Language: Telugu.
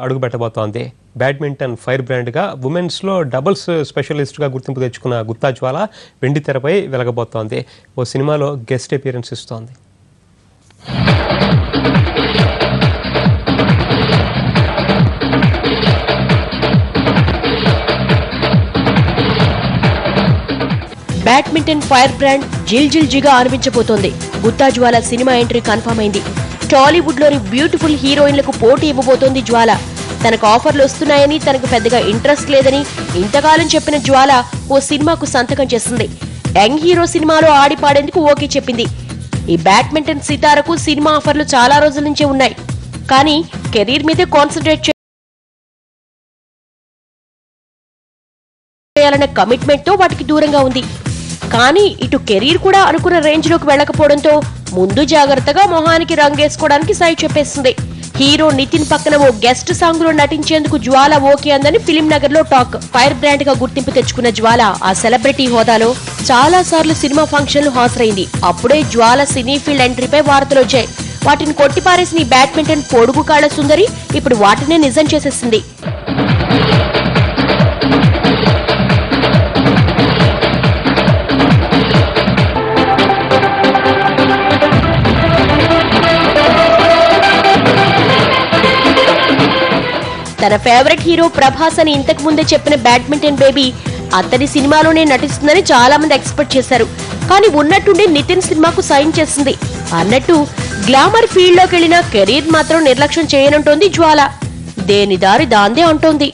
అడుగుపెట్టబోతోంది. బ్యాడ్మింటన్ ఫైర్ బ్రాండ్గా ఉమెన్స్లో డబుల్స్ స్పెషలిస్ట్గా గుర్తింపు తెచ్చుకున్న గుత్తా జ్వాల వెండి తెరపై వెలగబోతోంది. ఓ సినిమాలో గెస్ట్ అపియరెన్స్ ఇస్తోంది. బ్యాడ్మింటన్ ఫైర్ బ్రాండ్ జిల్ జిల్ జిగా అనిపించబోతోంది. Gutta Jwala cinema entry confirm అయింది. టాలీవుడ్ లోని బ్యూటిఫుల్ హీరోయిన్లకు పోటీ ఇవ్వబోతోంది జ్వాల. తనకు ఆఫర్లు వస్తున్నాయని, తనకు పెద్దగా ఇంట్రెస్ట్ లేదని ఇంతకాలం చెప్పిన జ్వాల ఓ సినిమాకు సంతకం చేసింది. యంగ్ హీరో సినిమాలో ఆడిపాడేందుకు ఓకే చెప్పింది. ఈ బ్యాడ్మింటన్ సితారకు సినిమా ఆఫర్లు చాలా రోజుల నుంచే ఉన్నాయి. కానీ కెరీర్ మీదే కాన్సన్ట్రేట్ చేయాలన్న కమిట్మెంట్ తో వాటికి దూరంగా ఉంది. కానీ ఇటు కెరీర్ కూడా అనుకున్న రేంజ్ లోకి వెళ్లకపోవడంతో ముందు జాగ్రత్తగా మొహానికి రంగేసుకోవడానికి సై చెప్పేసింది. హీరో నితిన్ పక్కన ఓ గెస్ట్ సాంగ్ లో నటించేందుకు జ్వాల ఓకే అందని ఫిలిం నగర్ లో టాక్. ఫైర్ బ్రాండ్ గా గుర్తింపు తెచ్చుకున్న జ్వాల ఆ సెలబ్రిటీ హోదాలో చాలా సార్లు సినిమా ఫంక్షన్లు హాజరైంది. అప్పుడే జ్వాల సినీ ఫీల్డ్ ఎంట్రీపై వార్తలు వచ్చాయి. వాటిని కొట్టిపారేసిన ఈ బ్యాడ్మింటన్ పొడుగు కాళ్ల సుందరి ఇప్పుడు వాటినే నిజం చేసేసింది. తన ఫేవరెట్ హీరో ప్రభాస్ అని ఇంతకు ముందే చెప్పిన బ్యాడ్మింటన్ బేబీ అతని సినిమాలోనే నటిస్తుందని చాలా మంది ఎక్స్పెక్ట్ చేశారు. కానీ ఉన్నట్టుండి నితిన్ సినిమాకు సైన్ చేసింది. అన్నట్టు గ్లామర్ ఫీల్డ్ లోకి వెళ్లిన కెరీర్ మాత్రం నిర్లక్ష్యం చేయనంటోంది జ్వాల. దేని దారి దాందే అంటోంది.